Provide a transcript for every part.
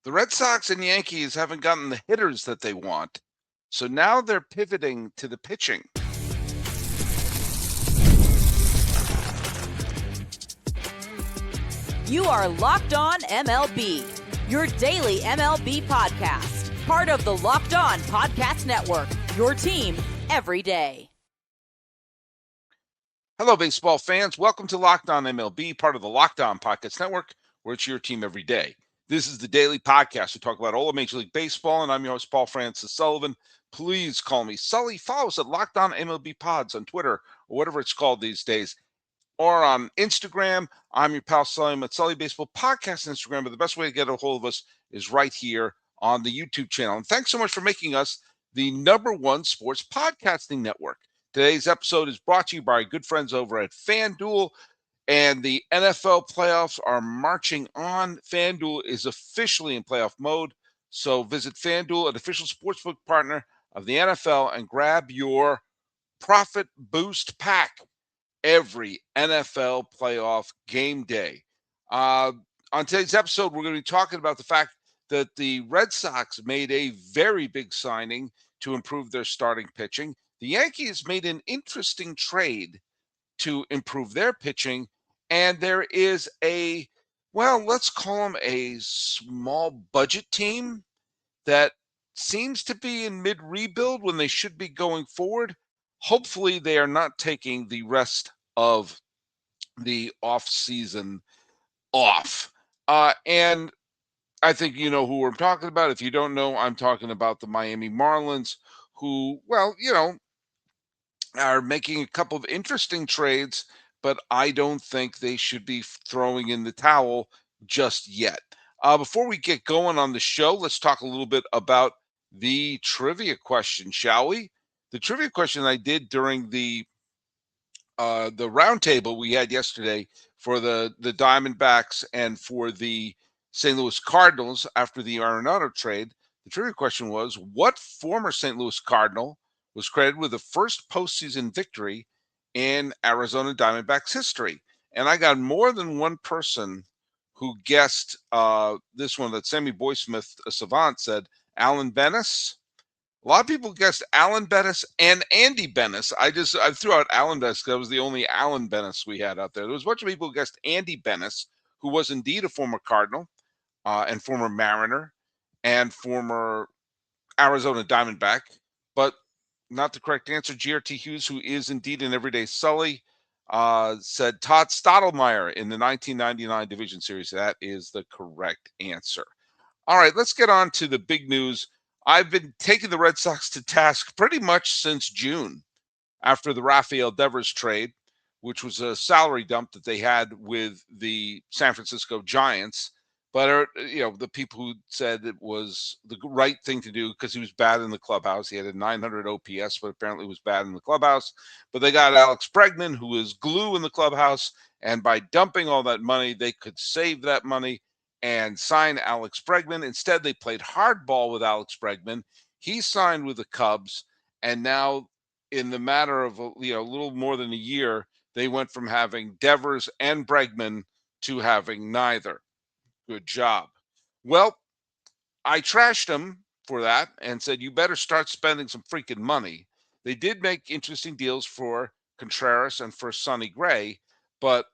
The Red Sox and Yankees haven't gotten the hitters that they want, so now they're pivoting to the pitching. You are Locked On MLB, your daily MLB podcast, part of the Locked On Podcast Network, your team every day. Hello, baseball fans. Welcome to Locked On MLB, part of the Locked On Podcast Network, where it's your team every day. This is the daily podcast. We talk about all of Major League Baseball, and I'm your host, Paul Francis Sullivan. Please call me Sully. Follow us at Locked On MLB Pods on Twitter, or whatever it's called these days, or on Instagram. I'm your pal Sully. I'm at Sully Baseball Podcast on Instagram, but the best way to get a hold of us is right here on the YouTube channel. And thanks so much for making us the #1 sports podcasting network. Today's episode is brought to you by our good friends over at FanDuel, and the NFL playoffs are marching on. FanDuel is officially in playoff mode, so visit FanDuel, an official sportsbook partner of the NFL, and grab your Profit Boost Pack every NFL playoff game day. On today's episode, we're going to be talking about the fact that the Red Sox made a very big signing to improve their starting pitching. The Yankees made an interesting trade to improve their pitching, and there is let's call them a small budget team that seems to be in mid-rebuild when they should be going forward. Hopefully, they are not taking the rest of the off-season off. And I think you know who I'm talking about. If you don't know, I'm talking about the Miami Marlins, who, are making a couple of interesting trades, but I don't think they should be throwing in the towel just yet. Before we get going on the show, let's talk a little bit about the trivia question, shall we? The trivia question I did during the roundtable we had yesterday for the Diamondbacks and for the St. Louis Cardinals after the Arenado trade. The trivia question was, what former St. Louis Cardinal was credited with the first postseason victory in Arizona Diamondbacks history? And I got more than one person who guessed this one. That Sammy Boysmith, a savant, said Alan Bennis. A lot of people guessed Alan Bennis and Andy Bennis. I threw out Alan Bennis because that was the only Alan Bennis we had out there. There was a bunch of people who guessed Andy Bennis, who was indeed a former Cardinal and former Mariner and former Arizona Diamondback, but not the correct answer. GRT Hughes, who is indeed an everyday Sully, said Todd Stottlemyre in the 1999 Division Series. That is the correct answer. All right, let's get on to the big news. I've been taking the Red Sox to task pretty much since June after the Rafael Devers trade, which was a salary dump that they had with the San Francisco Giants. But, the people who said it was the right thing to do because he was bad in the clubhouse. He had a 900 OPS, but apparently was bad in the clubhouse. But they got Alex Bregman, who was glue in the clubhouse. And by dumping all that money, they could save that money and sign Alex Bregman. Instead, they played hardball with Alex Bregman. He signed with the Cubs. And now, in the matter of a little more than a year, they went from having Devers and Bregman to having neither. Good job. Well, I trashed them for that and said, you better start spending some freaking money. They did make interesting deals for Contreras and for Sonny Gray, but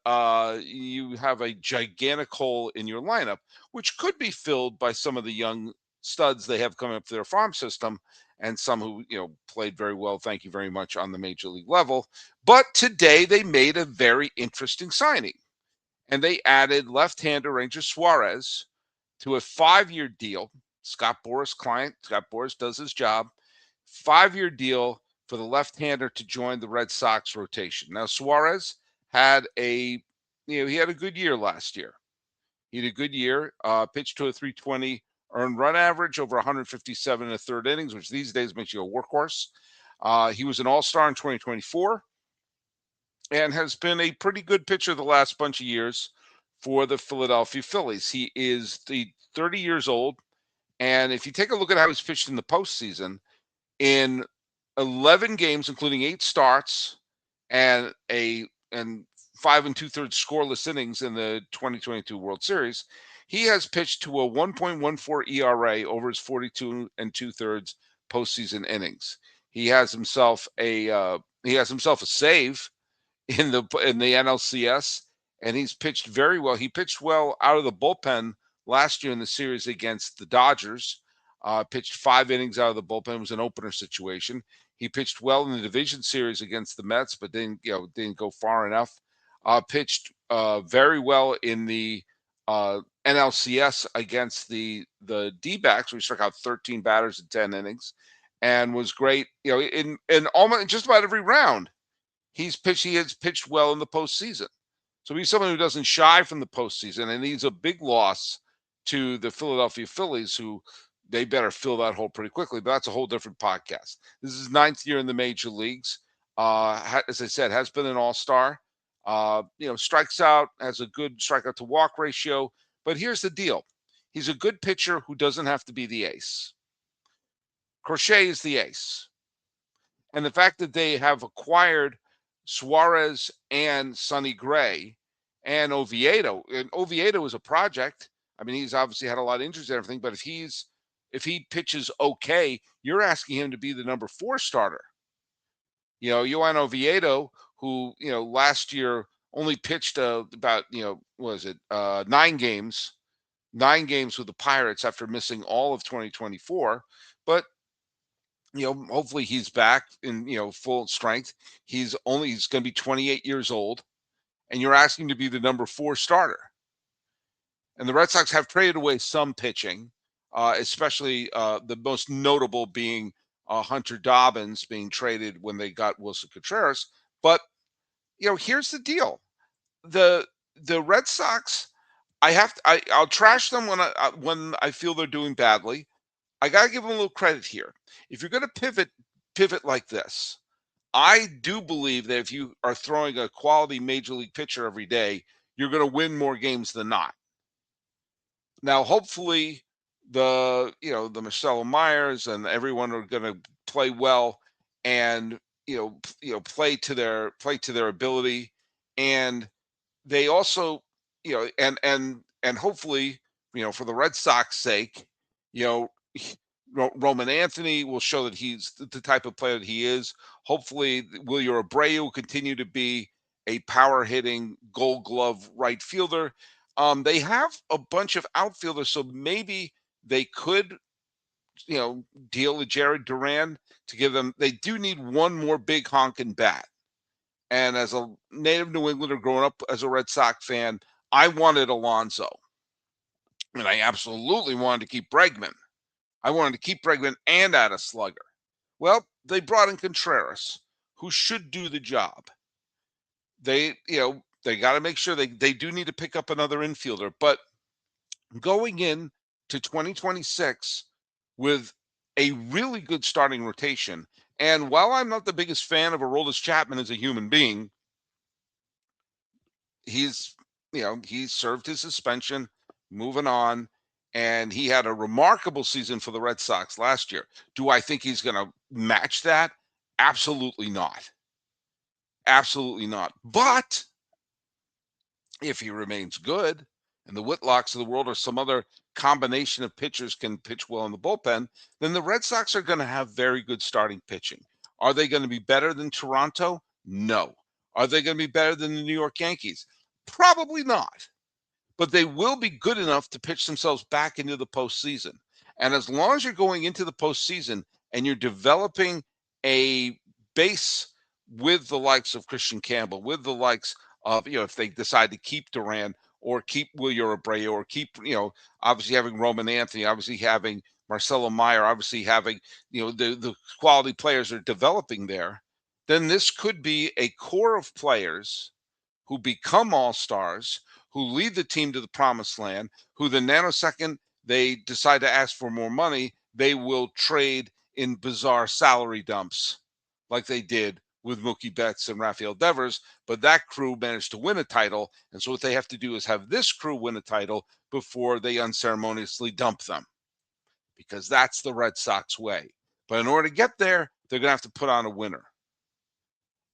you have a gigantic hole in your lineup, which could be filled by some of the young studs they have coming up to their farm system and some who, played very well, thank you very much, on the major league level. But today they made a very interesting signing. And they added left-hander Ranger Suarez to a 5-year deal. Scott Boras' client. Scott Boras does his job. 5-year deal for the left-hander to join the Red Sox rotation. Now, Suarez had he had a good year last year. He had a good year, pitched to a 320 earned run average, over 157 in the third innings, which these days makes you a workhorse. He was an all-star in 2024. And has been a pretty good pitcher the last bunch of years for the Philadelphia Phillies. He is 30 years old, and if you take a look at how he's pitched in the postseason, in 11 games, including 8 starts and 5 2/3 scoreless innings in the 2022 World Series. He has pitched to a 1.14 ERA over his 42 2/3 postseason innings. He has himself a save in the NLCS, and he's pitched very well. He pitched well out of the bullpen last year in the series against the Dodgers. Pitched 5 innings out of the bullpen. It was an opener situation. He pitched well in the division series against the Mets, but didn't go far enough. Pitched very well in the NLCS against the D-backs. We struck out 13 batters in 10 innings, and was great. In almost just about every round he has pitched well in the postseason. So he's someone who doesn't shy from the postseason, and he's a big loss to the Philadelphia Phillies, who they better fill that hole pretty quickly. But that's a whole different podcast. This is his 9th year in the major leagues. As I said, has been an all-star. Strikes out, has a good strikeout to walk ratio. But here's the deal: he's a good pitcher who doesn't have to be the ace. Crochet is the ace, and the fact that they have acquired Suarez and Sonny Gray and Oviedo. And Oviedo is a project. I mean, he's obviously had a lot of injuries and everything, but if he pitches okay, you're asking him to be the number 4 starter. Yohan Oviedo, who, last year only pitched about, 9 games with the Pirates after missing all of 2024. But hopefully he's back in, full strength. He's going to be 28 years old, and you're asking him to be the number 4 starter. And the Red Sox have traded away some pitching, especially the most notable being Hunter Dobbins being traded when they got Wilson Contreras. But, here's the deal. The Red Sox, I'll trash them when I feel they're doing badly. I got to give them a little credit here. If you're going to pivot like this, I do believe that if you are throwing a quality major league pitcher every day, you're going to win more games than not. Now, hopefully, the Marcelo Myers and everyone are going to play well and play to their ability, and they also and hopefully for the Red Sox sake, Roman Anthony will show that he's the type of player that he is. Hopefully, Wilyer Abreu will continue to be a power-hitting, Gold Glove right fielder. They have a bunch of outfielders, so maybe they could, deal with Jared Duran to give them. They do need one more big honking bat. And as a native New Englander growing up as a Red Sox fan, I wanted Alonso, and I absolutely wanted to keep Bregman. I wanted to keep Bregman and add a slugger. Well, they brought in Contreras, who should do the job. They got to make sure they do need to pick up another infielder. But going in to 2026 with a really good starting rotation, and while I'm not the biggest fan of Aroldis Chapman as a human being, he's served his suspension, moving on. And he had a remarkable season for the Red Sox last year. Do I think he's going to match that? Absolutely not. Absolutely not. But if he remains good, and the Whitlocks of the world or some other combination of pitchers can pitch well in the bullpen, then the Red Sox are going to have very good starting pitching. Are they going to be better than Toronto? No. Are they going to be better than the New York Yankees? Probably not. But they will be good enough to pitch themselves back into the postseason. And as long as you're going into the postseason and you're developing a base with the likes of Christian Campbell, with the likes of, if they decide to keep Duran or keep Wilyer Abreu or keep, obviously having Roman Anthony, obviously having Marcelo Meyer, obviously having, the quality players are developing there, then this could be a core of players who become all-stars, who lead the team to the promised land, who the nanosecond they decide to ask for more money, they will trade in bizarre salary dumps like they did with Mookie Betts and Rafael Devers. But that crew managed to win a title, and so what they have to do is have this crew win a title before they unceremoniously dump them, because that's the Red Sox way. But in order to get there, they're going to have to put on a winner.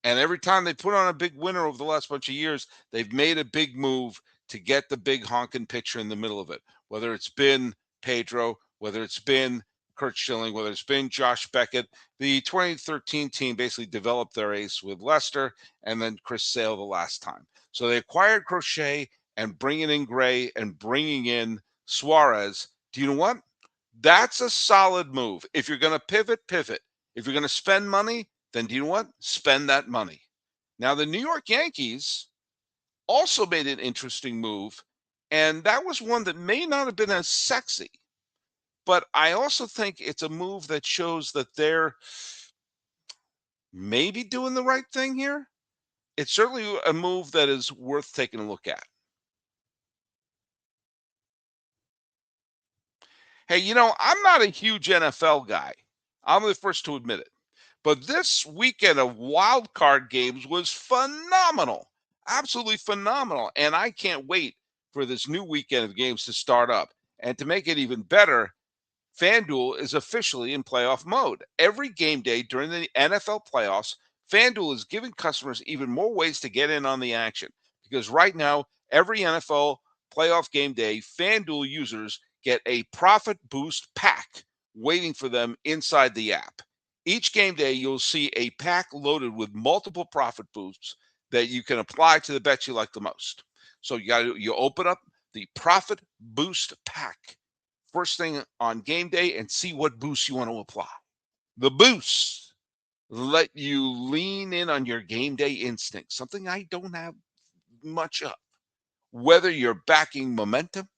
And every time they put on a big winner over the last bunch of years, they've made a big move to get the big honking pitcher in the middle of it. Whether it's been Pedro, whether it's been Kurt Schilling, whether it's been Josh Beckett. The 2013 team basically developed their ace with Lester and then Chris Sale the last time. So they acquired Crochet and bringing in Gray and bringing in Suarez. Do you know what? That's a solid move. If you're going to pivot, pivot. If you're going to spend money, then do you know what? Spend that money. Now, the New York Yankees also made an interesting move, and that was one that may not have been as sexy, but I also think it's a move that shows that they're maybe doing the right thing here. It's certainly a move that is worth taking a look at. Hey, I'm not a huge NFL guy. I'm the first to admit it. But this weekend of wild card games was phenomenal. Absolutely phenomenal. And I can't wait for this new weekend of games to start up. And to make it even better, FanDuel is officially in playoff mode. Every game day during the NFL playoffs, FanDuel is giving customers even more ways to get in on the action. Because right now, every NFL playoff game day, FanDuel users get a profit boost pack waiting for them inside the app. Each game day, you'll see a pack loaded with multiple profit boosts that you can apply to the bets you like the most. So you open up the profit boost pack first thing on game day and see what boosts you want to apply. The boosts let you lean in on your game day instinct, something I don't have much of. Whether you're backing momentum,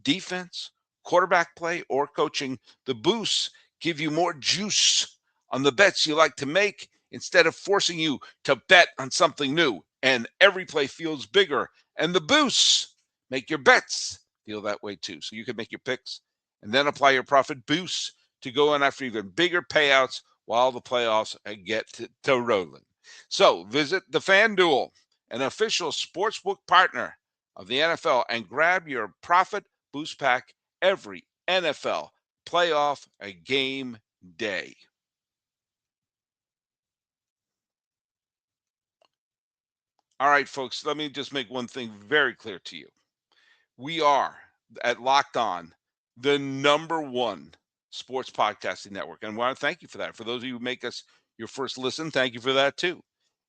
defense, quarterback play, or coaching, the boosts give you more juice on the bets you like to make instead of forcing you to bet on something new. And every play feels bigger. And the boosts make your bets feel that way too. So you can make your picks and then apply your profit boosts to go on after even bigger payouts while the playoffs get to rolling. So visit the FanDuel, an official sportsbook partner of the NFL, and grab your profit boost pack every NFL playoff game day. All right, folks, let me just make one thing very clear to you. We are at Locked On, the number one sports podcasting network. And I want to thank you for that. For those of you who make us your first listen, thank you for that too.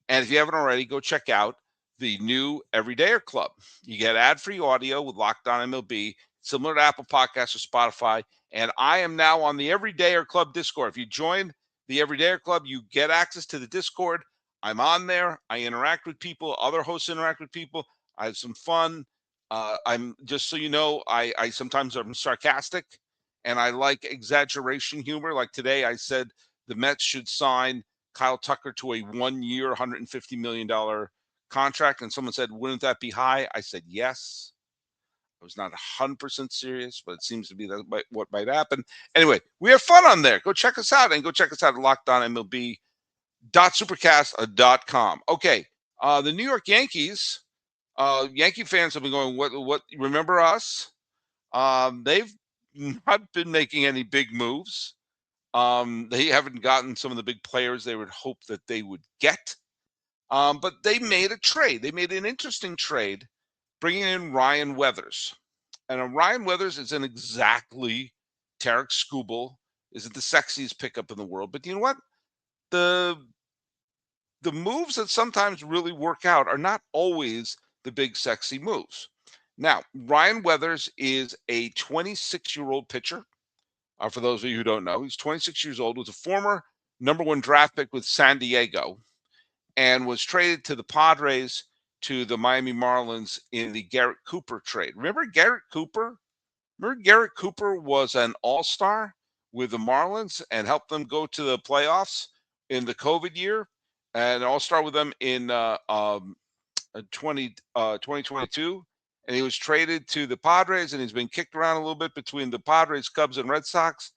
And if you haven't already, go check out the new Everydayer Club. You get ad-free audio with Locked On MLB, similar to Apple Podcasts or Spotify. And I am now on the Everydayer Club Discord. If you join the Everydayer Club, you get access to the Discord. I'm on there. I interact with people. Other hosts interact with people. I have some fun. I'm just so you know, I sometimes I'm sarcastic and I like exaggeration humor. Like today, I said the Mets should sign Kyle Tucker to a 1-year, $150 million contract. And someone said, wouldn't that be high? I said, yes. I was not 100% serious, but it seems to be what might happen. Anyway, we have fun on there. Go check us out and go check us out at LockedOnMLB.supercast.com. Okay, the New York Yankees, Yankee fans have been going, what, remember us? They've not been making any big moves. They haven't gotten some of the big players they would hope that they would get. But they made a trade. They made an interesting trade, bringing in Ryan Weathers. And Ryan Weathers isn't exactly Tarek Skubal, isn't the sexiest pickup in the world. But you know what? The moves that sometimes really work out are not always the big sexy moves. Now, Ryan Weathers is a 26-year-old pitcher. For those of you who don't know, he's 26 years old, was a former number one draft pick with San Diego, and was traded to the Padres to the Miami Marlins in the Garrett Cooper trade. Remember Garrett Cooper? Remember Garrett Cooper was an all-star with the Marlins and helped them go to the playoffs in the COVID year, and all-star with them in 2022. And he was traded to the Padres, and he's been kicked around a little bit between the Padres, Cubs, and Red Sox.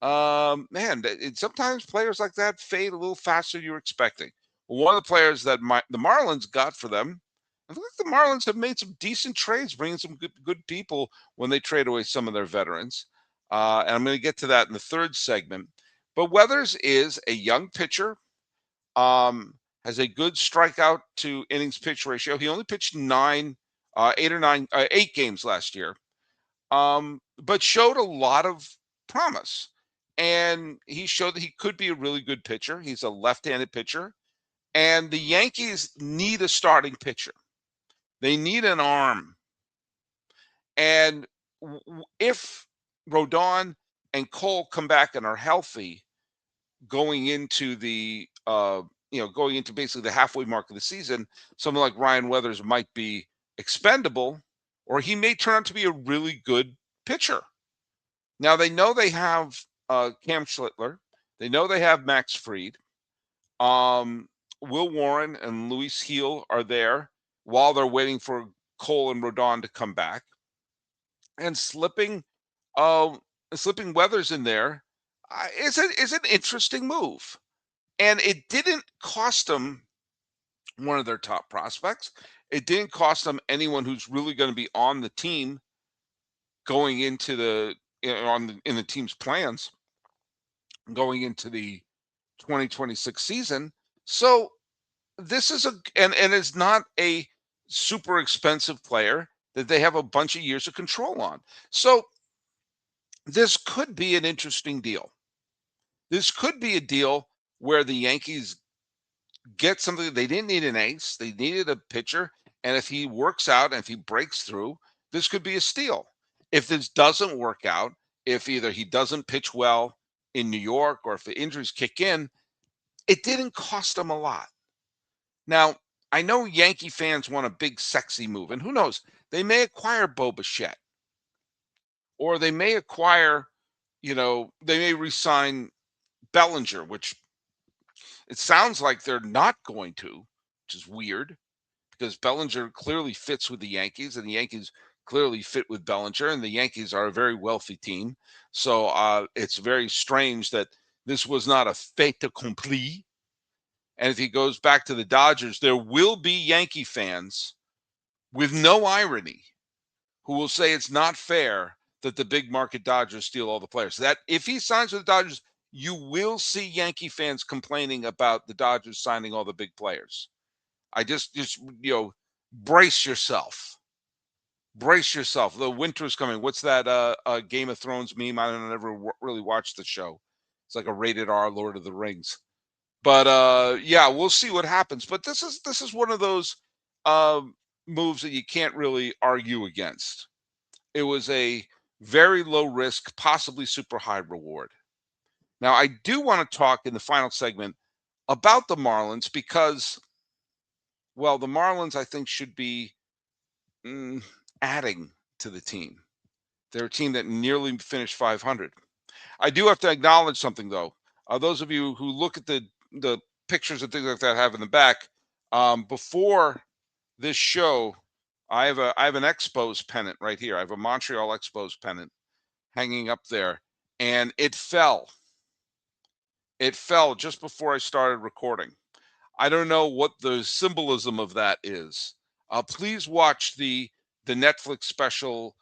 Sometimes players like that fade a little faster than you're expecting. One of the players that the Marlins got for them, I think the Marlins have made some decent trades, bringing some good people when they trade away some of their veterans. And I'm going to get to that in the third segment. But Weathers is a young pitcher, has a good strikeout to innings pitch ratio. He only pitched 8 games last year, but showed a lot of promise. And he showed that he could be a really good pitcher. He's a left-handed pitcher. And the Yankees need a starting pitcher. They need an arm. And if Rodon and Cole come back and are healthy going into going into basically the halfway mark of the season, someone like Ryan Weathers might be expendable, or he may turn out to be a really good pitcher. Now they know they have Cam Schlittler. They know they have Max Fried. Will Warren and Luis Heel are there while they're waiting for Cole and Rodon to come back. And slipping Weathers in there is an interesting move. And it didn't cost them one of their top prospects. It didn't cost them anyone who's really going to be on the team going into in the team's plans going into the 2026 season. So this is and it's not a super expensive player that they have a bunch of years of control on. So this could be an interesting deal. This could be a deal where the Yankees get something. They didn't need an ace. They needed a pitcher. And if he works out and if he breaks through, this could be a steal. If this doesn't work out, if either he doesn't pitch well in New York or if the injuries kick in, it didn't cost them a lot. Now, I know Yankee fans want a big, sexy move. And who knows? They may acquire Bo Bichette. Or they may acquire, they may re-sign Bellinger, which it sounds like they're not going to, which is weird because Bellinger clearly fits with the Yankees and the Yankees clearly fit with Bellinger, and the Yankees are a very wealthy team. So it's very strange that this was not a fait accompli. And if he goes back to the Dodgers, there will be Yankee fans with no irony who will say it's not fair that the big market Dodgers steal all the players. That if he signs with the Dodgers, you will see Yankee fans complaining about the Dodgers signing all the big players. I just brace yourself. Brace yourself. The winter's coming. What's that Game of Thrones meme? I don't ever really watched the show. It's like a rated R Lord of the Rings. But yeah, we'll see what happens. But this is one of those moves that you can't really argue against. It was a very low risk, possibly super high reward. Now, I do want to talk in the final segment about the Marlins because, well, the Marlins, I think, should be adding to the team. They're a team that nearly finished 500. I do have to acknowledge something, though. Those of you who look at the pictures and things like that I have in the back, before this show, I have an Expos pennant right here. I have a Montreal Expos pennant hanging up there, and it fell. It fell just before I started recording. I don't know what the symbolism of that is. Please watch the Netflix special,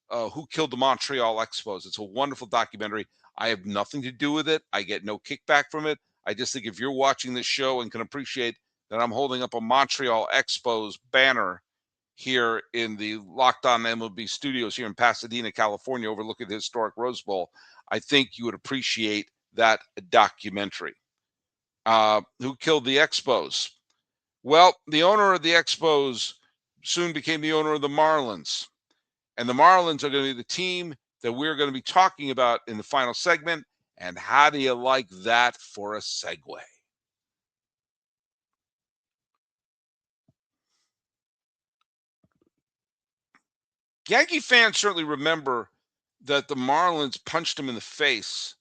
Who Killed the Montreal Expos. It's a wonderful documentary. I have nothing to do with it. I get no kickback from it. I just think if you're watching this show and can appreciate that I'm holding up a Montreal Expos banner here in the Locked On MLB studios here in Pasadena, California, overlooking the historic Rose Bowl, I think you would appreciate that documentary. Who killed the Expos? Well, the owner of the Expos soon became the owner of the Marlins. And the Marlins are going to be the team that we're going to be talking about in the final segment. And how do you like that for a segue? Yankee fans certainly remember that the Marlins punched him in the face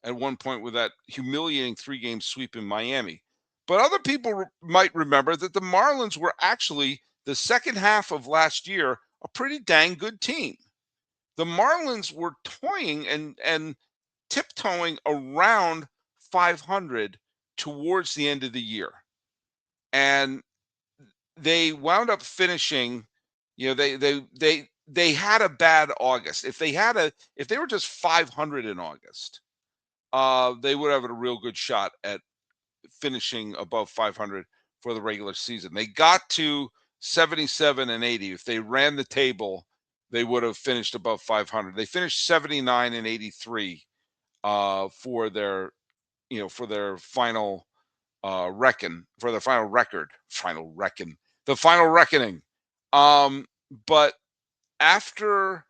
at one point with that humiliating 3-game sweep in Miami. But other people might remember that the Marlins were actually, the second half of last year, a pretty dang good team. The Marlins were toying and tiptoeing around 500 towards the end of the year. And they wound up finishing, they had a bad August. If they were just 500 in August, they would have a real good shot at finishing above 500 for the regular season. They got to 77 and 80. If they ran the table, they would have finished above 500. They finished 79 and 83 for their for their final for their final record, the final reckoning. But after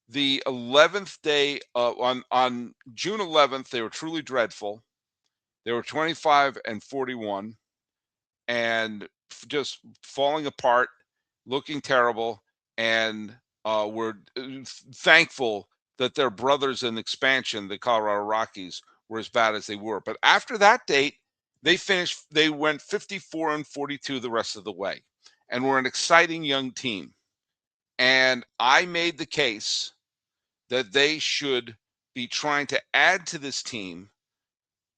the 11th day on June 11th, they were truly dreadful. They were 25 and 41 and just falling apart, looking terrible, and were thankful that their brothers in expansion, the Colorado Rockies, were as bad as they were. But after that date, they went 54 and 42 the rest of the way, and were an exciting young team. And I made the case that they should be trying to add to this team,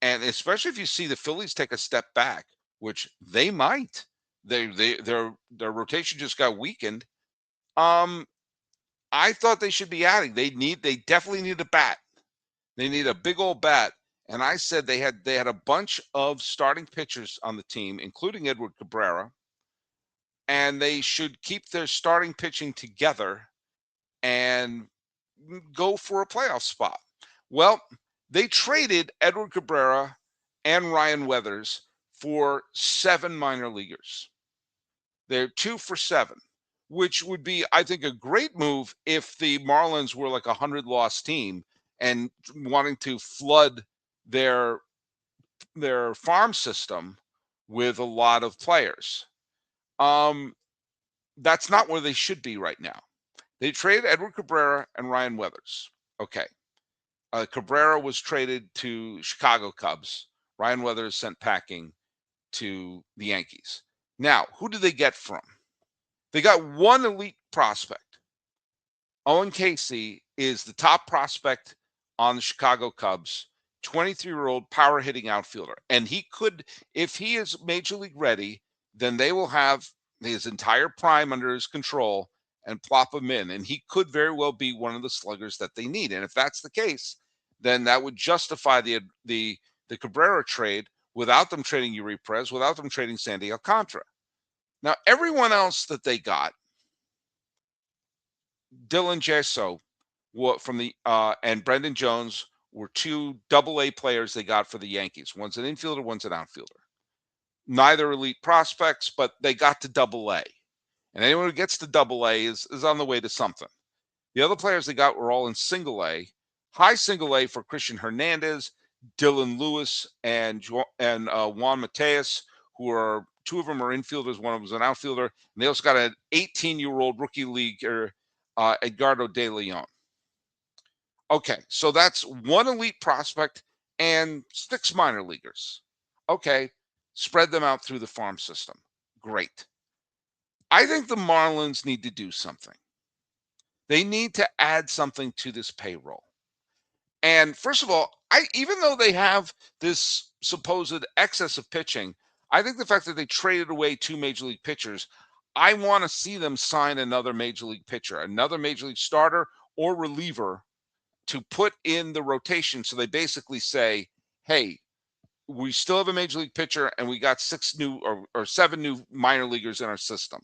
and especially if you see the Phillies take a step back, which they might. Their rotation just got weakened. I thought they should be adding. They definitely need a bat. They need a big old bat. And I said they had a bunch of starting pitchers on the team, including Edward Cabrera, and they should keep their starting pitching together and go for a playoff spot. Well, they traded Edward Cabrera and Ryan Weathers for 7 minor leaguers. They're 2 for 7, which would be, I think, a great move if the Marlins were like a 100-loss team and wanting to flood their farm system with a lot of players. That's not where they should be right now. They traded Edward Cabrera and Ryan Weathers. Okay. Cabrera was traded to Chicago Cubs. Ryan Weathers sent packing to the Yankees. Now, who did they get from? They got one elite prospect. Owen Casey is the top prospect on the Chicago Cubs, 23-year-old power hitting outfielder. And he could, if he is major league ready, then they will have his entire prime under his control and plop him in. And he could very well be one of the sluggers that they need. And if that's the case, then that would justify the Cabrera trade without them trading Yuri Perez, without them trading Sandy Alcantara. Now, everyone else that they got, Dylan Jesso from the and Brendan Jones were 2 double-A players they got for the Yankees. One's an infielder, one's an outfielder. Neither elite prospects, but they got to double-A. And anyone who gets to double-A is on the way to something. The other players they got were all in single-A. High single-A for Christian Hernandez, Dylan Lewis, and Juan Mateus, who are 2 of them are infielders, one of them is an outfielder. And they also got an 18-year-old rookie leaguer, Edgardo De Leon. Okay, so that's 1 elite prospect and 6 minor leaguers. Okay, spread them out through the farm system. Great. I think the Marlins need to do something. They need to add something to this payroll. And first of all, even though they have this supposed excess of pitching, I think the fact that they traded away 2 major league pitchers, I want to see them sign another major league pitcher, another major league starter or reliever to put in the rotation. So they basically say, hey, we still have a major league pitcher and we got 6 new or 7 new minor leaguers in our system.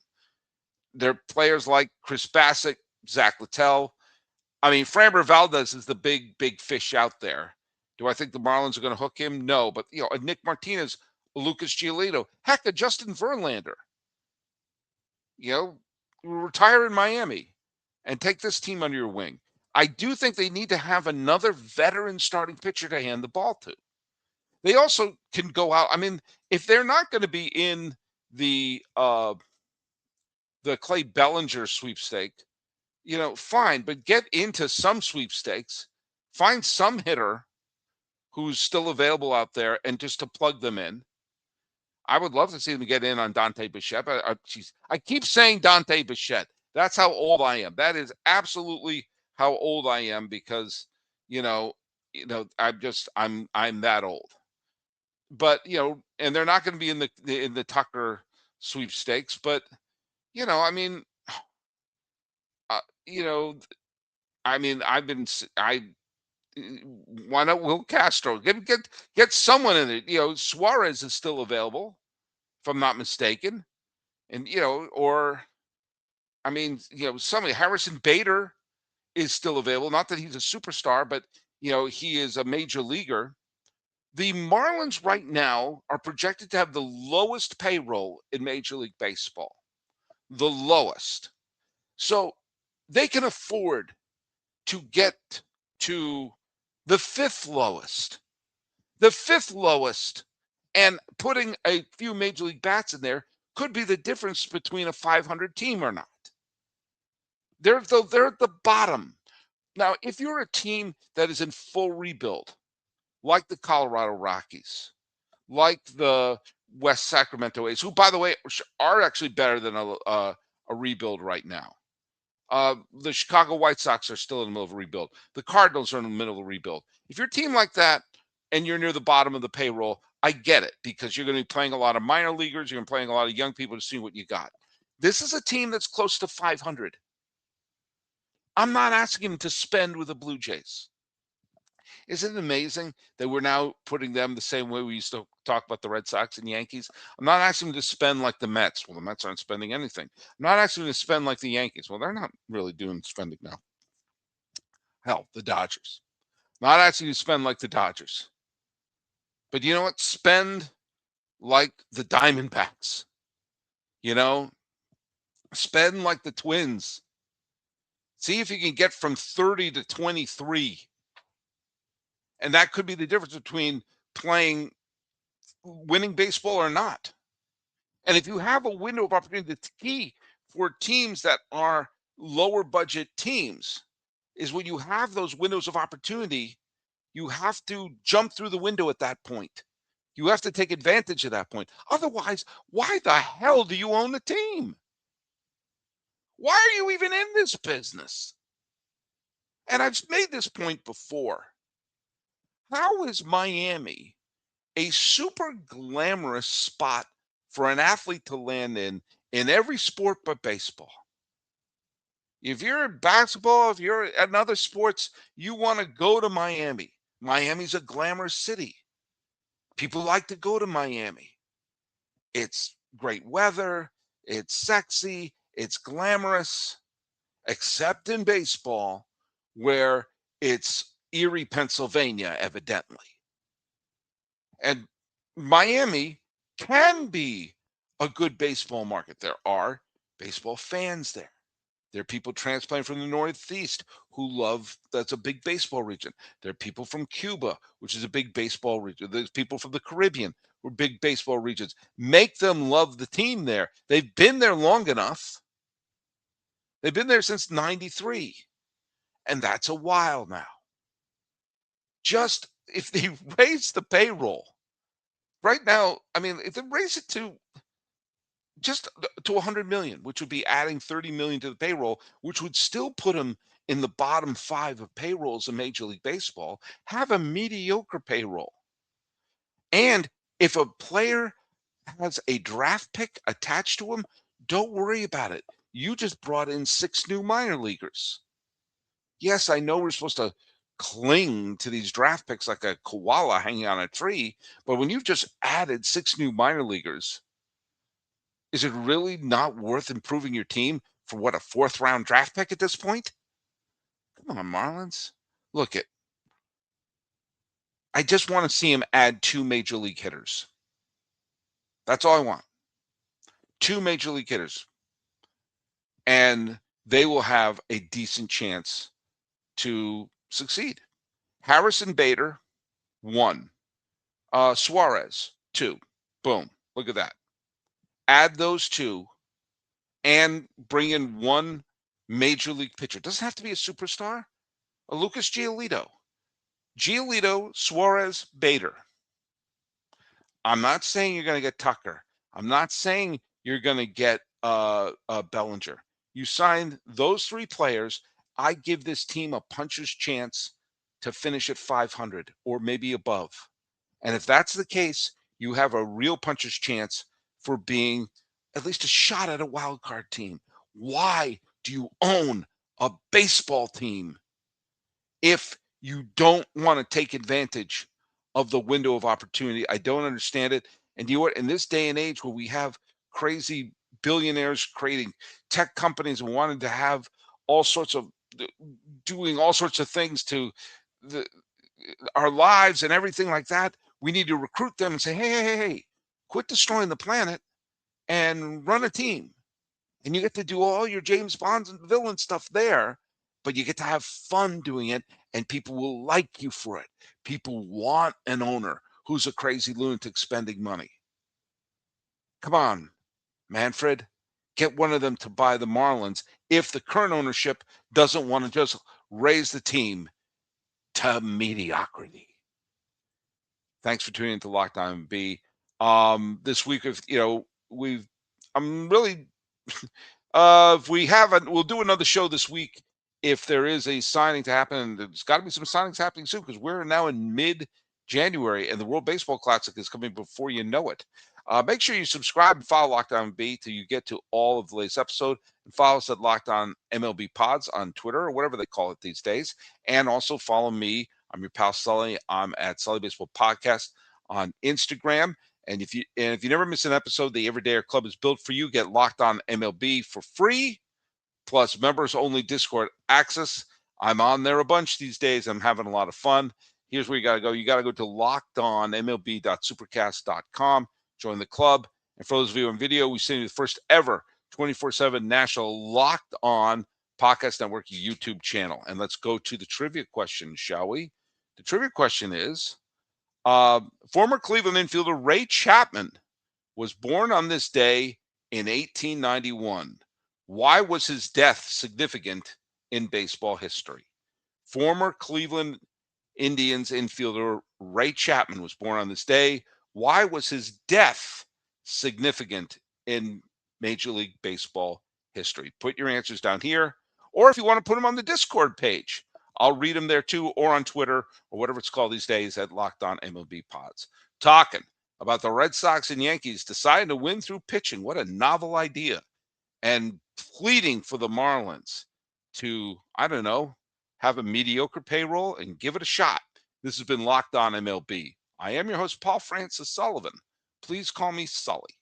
They're players like Chris Bassett, Zach Littell. I mean, Framber Valdez is the big fish out there. Do I think the Marlins are going to hook him? No, but Nick Martinez, Lucas Giolito, heck, a Justin Verlander. Retire in Miami and take this team under your wing. I do think they need to have another veteran starting pitcher to hand the ball to. They also can go out. I mean, if they're not going to be in the Clay Bellinger sweepstake, fine, but get into some sweepstakes. Find some hitter who's still available out there and just to plug them in. I would love to see them get in on Dante Bichette. I keep saying Dante Bichette. That's how old I am. That is absolutely how old I am because, I'm that old. But, and they're not going to be in the Tucker sweepstakes. But, why not Will Castro? Get someone in it. Suarez is still available if I'm not mistaken. And, or, I mean, somebody, Harrison Bader is still available. Not that he's a superstar, but, he is a major leaguer. The Marlins right now are projected to have the lowest payroll in Major League Baseball, the lowest. So they can afford to get to the fifth lowest, and putting a few major league bats in there could be the difference between a 500 team or not. They're at the bottom. Now, if you're a team that is in full rebuild, like the Colorado Rockies, like the West Sacramento A's, who, by the way, are actually better than a rebuild right now. The Chicago White Sox are still in the middle of a rebuild. The Cardinals are in the middle of a rebuild. If you're a team like that and you're near the bottom of the payroll, I get it, because you're going to be playing a lot of minor leaguers. You're going to be playing a lot of young people to see what you got. This is a team that's close to 500. I'm not asking them to spend with the Blue Jays. Isn't it amazing that we're now putting them the same way we used to talk about the Red Sox and Yankees? I'm not asking them to spend like the Mets. Well, the Mets aren't spending anything. I'm not asking them to spend like the Yankees. Well, they're not really doing spending now. Hell, the Dodgers. Not asking you to spend like the Dodgers. But you know what? Spend like the Diamondbacks. Spend like the Twins. See if you can get from 30 to 23. And that could be the difference between winning baseball or not. And if you have a window of opportunity, the key for teams that are lower budget teams is when you have those windows of opportunity, you have to jump through the window at that point. You have to take advantage of that point. Otherwise, why the hell do you own a team? Why are you even in this business? And I've made this point before. How is Miami a super glamorous spot for an athlete to land in every sport but baseball? If you're in basketball, if you're in other sports, you want to go to Miami. Miami's a glamorous city. People like to go to Miami. It's great weather, it's sexy, it's glamorous, except in baseball, where it's Erie, Pennsylvania, evidently. And Miami can be a good baseball market. There are baseball fans there. There are people transplanting from the Northeast that's a big baseball region. There are people from Cuba, which is a big baseball region. There's people from the Caribbean, who are big baseball regions. Make them love the team there. They've been there long enough. They've been there since 93. And that's a while now. Just if they raise the payroll right now, I mean, if they raise it to just to 100 million, which would be adding 30 million to the payroll, which would still put them in the bottom 5 of payrolls in Major League Baseball, have a mediocre payroll. And if a player has a draft pick attached to him, don't worry about it. You just brought in 6 new minor leaguers. Yes, I know we're supposed to cling to these draft picks like a koala hanging on a tree, but when you've just added 6 new minor leaguers, is it really not worth improving your team for what, a 4th round draft pick at this point? Come on, Marlins. Look it. I just want to see him add 2 major league hitters. That's all I want. 2 major league hitters. And they will have a decent chance to succeed. Harrison Bader, 1. Suarez, 2. Boom. Look at that. Add those 2 and bring in 1 major league pitcher. Doesn't have to be a superstar. A Lucas Giolito. Giolito, Suarez, Bader. I'm not saying you're going to get Tucker. I'm not saying you're going to get Bellinger. You signed those 3 players. I give this team a puncher's chance to finish at 500 or maybe above. And if that's the case, you have a real puncher's chance for being at least a shot at a wild card team. Why do you own a baseball team if you don't want to take advantage of the window of opportunity? I don't understand it. And you know what? In this day and age where we have crazy billionaires creating tech companies and wanting to have all sorts of doing all sorts of things to the, our lives and everything like that, we need to recruit them and say, hey, quit destroying the planet and run a team. And you get to do all your James Bonds and villain stuff there, but you get to have fun doing it, and people will like you for it. People want an owner who's a crazy lunatic spending money. Come on, Manfred, get one of them to buy the Marlins if the current ownership doesn't want to just raise the team to mediocrity. Thanks for tuning into Locked On B. This week, if I'm really if we haven't, we'll do another show this week if there is a signing to happen. There's got to be some signings happening soon because we're now in mid-January and the World Baseball Classic is coming before you know it. Make sure you subscribe and follow Locked On B till you get to all of the latest episode, and follow us at Locked On MLB Pods on Twitter or whatever they call it these days. And also follow me. I'm your pal Sully. I'm at Sully Baseball Podcast on Instagram. And if you never miss an episode, the Everydayer Club is built for you. Get Locked On MLB for free, plus members only Discord access. I'm on there a bunch these days. I'm having a lot of fun. Here's where you got to go. You got to go to lockedonmlb.supercast.com. Join the club. And for those of you on video, we send you the first ever 24/7 national Locked On Podcast Network YouTube channel. And let's go to the trivia question, shall we? The trivia question is, former Cleveland infielder Ray Chapman was born on this day in 1891. Why was his death significant in baseball history? Former Cleveland Indians infielder Ray Chapman was born on this day. Why was his death significant in Major League Baseball history? Put your answers down here, or if you want to put them on the Discord page, I'll read them there too, or on Twitter, or whatever it's called these days at Locked On MLB Pods. Talking about the Red Sox and Yankees deciding to win through pitching. What a novel idea. And pleading for the Marlins to, I don't know, have a mediocre payroll and give it a shot. This has been Locked On MLB. I am your host, Paul Francis Sullivan. Please call me Sully.